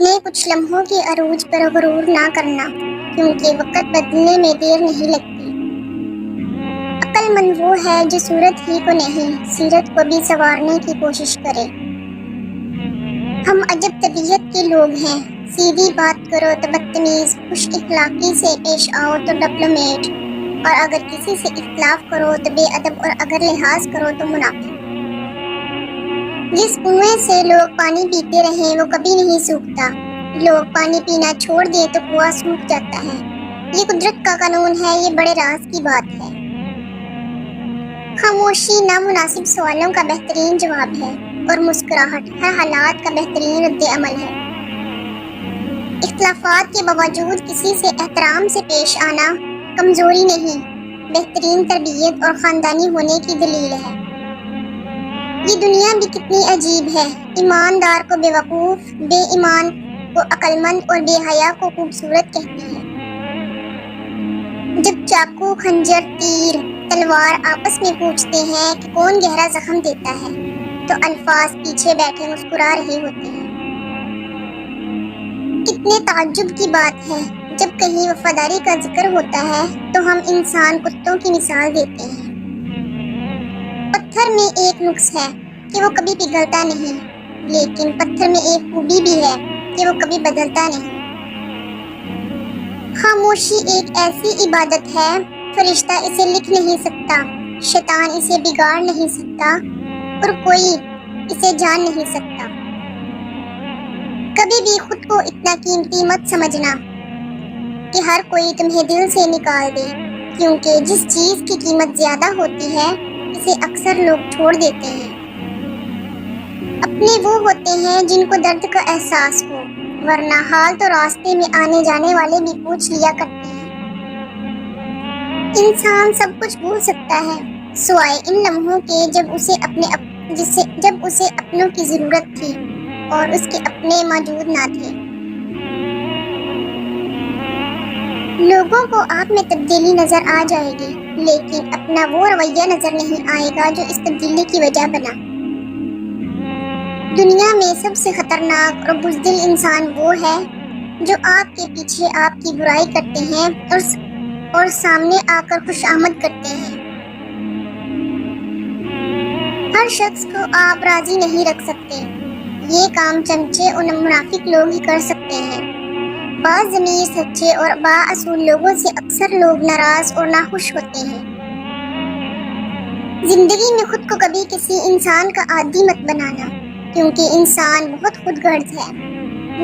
اپنے کچھ لمحوں کے عروج پر غرور نہ کرنا، کیونکہ وقت بدلنے میں دیر نہیں لگتی۔ عقل مند وہ ہے جو صورت ہی کو نہیں، سیرت کو بھی سنوارنے کی کوشش کرے۔ ہم عجب طبیعت کے لوگ ہیں، سیدھی بات کرو تو بدتمیز، خوش اخلاقی سے پیش آؤ تو ڈپلومیٹ، اور اگر کسی سے اختلاف کرو تو بے ادب، اور اگر لحاظ کرو تو منافق۔ جس کنویں سے لوگ پانی پیتے رہیں وہ کبھی نہیں سوکھتا، لوگ پانی پینا چھوڑ دیں تو کنواں سوکھ جاتا ہے۔ یہ قدرت کا قانون ہے، یہ بڑے راز کی بات ہے۔ خاموشی نامناسب سوالوں کا بہترین جواب ہے، اور مسکراہٹ ہر حالات کا بہترین رد عمل ہے۔ اختلافات کے باوجود کسی سے احترام سے پیش آنا کمزوری نہیں، بہترین تربیت اور خاندانی ہونے کی دلیل ہے۔ یہ دنیا بھی کتنی عجیب ہے، ایماندار کو بے وقوف، بے ایمان کو عقل مند اور بے حیا کو خوبصورت کہتی ہے۔ جب چاقو، خنجر، تیر، تلوار آپس میں پوچھتے ہیں کہ کون گہرا زخم دیتا ہے، تو الفاظ پیچھے بیٹھے مسکرا رہے ہوتے ہیں۔ کتنے تعجب کی بات ہے، جب کہیں وفاداری کا ذکر ہوتا ہے تو ہم انسان کتوں کی مثال دیتے ہیں۔ پتھر میں ایک نقص ہے کہ وہ کبھی پگھلتا نہیں، لیکن پتھر میں ایک خوبی بھی ہے کہ وہ کبھی بدلتا نہیں۔ خاموشی ایک ایسی عبادت ہے، فرشتہ اسے لکھ نہیں سکتا، شیطان اسے بگاڑ نہیں سکتا، اور کوئی اسے جان نہیں سکتا۔ کبھی بھی خود کو اتنا قیمتی مت سمجھنا کہ ہر کوئی تمہیں دل سے نکال دے، کیونکہ جس چیز کی قیمت زیادہ ہوتی ہے اسے اکثر لوگ چھوڑ دیتے ہیں۔ اپنے وہ ہوتے ہیں جن کو درد کا احساس ہو، ورنہ حال تو راستے میں آنے جانے والے بھی پوچھ لیا کرتے ہیں۔ انسان سب کچھ بھول سکتا ہے سوائے ان لمحوں کے جب اسے اپنوں کی ضرورت تھی اور اس کے اپنے موجود نہ تھے۔ لوگوں کو آپ میں تبدیلی نظر آ جائے گی، لیکن اپنا وہ رویہ نظر نہیں آئے گا جو اس تبدیلی کی وجہ بنا۔ دنیا میں سب سے خطرناک اور بزدل انسان وہ ہے جو آپ کے پیچھے آپ کی برائی کرتے ہیں اور سامنے آ کر خوش آمد کرتے ہیں۔ ہر شخص کو آپ راضی نہیں رکھ سکتے، یہ کام چمچے اور منافق لوگ ہی کر سکتے ہیں۔ باضمیر سچے اور بااصول لوگوں سے اکثر لوگ ناراض اور ناخوش ہوتے ہیں۔ زندگی میں خود کو کبھی کسی انسان کا عادی مت بنانا، کیونکہ انسان بہت خود غرض ہے۔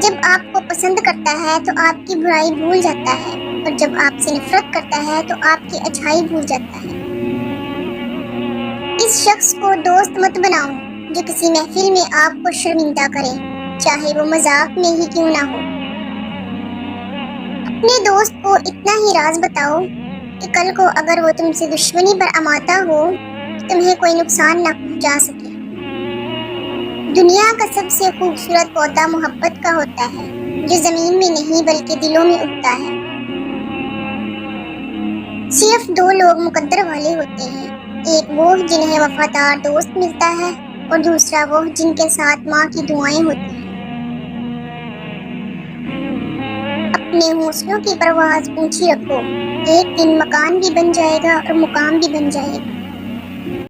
جب آپ کو پسند کرتا ہے تو آپ کی برائی بھول جاتا ہے، اور جب آپ سے نفرت کرتا ہے تو آپ کی اچھائی بھول جاتا ہے۔ اس شخص کو دوست مت بناؤ جو کسی محفل میں آپ کو شرمندہ کرے، چاہے وہ مذاق میں ہی کیوں نہ ہو۔ اپنے دوست کو اتنا ہی راز بتاؤ کہ کل کو اگر وہ تم سے دشمنی پر آمادہ ہو تو تمہیں کوئی نقصان نہ پہنچا سکے۔ دنیا کا سب سے خوبصورت پودا محبت کا ہوتا ہے، جو زمین میں نہیں بلکہ دلوں میں اگتا ہے۔ صرف دو لوگ مقدر والے ہوتے ہیں، ایک وہ جنہیں وفادار دوست ملتا ہے، اور دوسرا وہ جن کے ساتھ ماں کی دعائیں ہوتی ہیں۔ اپنے حوصلوں کی پرواز اونچی رکھو، ایک دن مکان بھی بن جائے گا اور مقام بھی بن جائے گا۔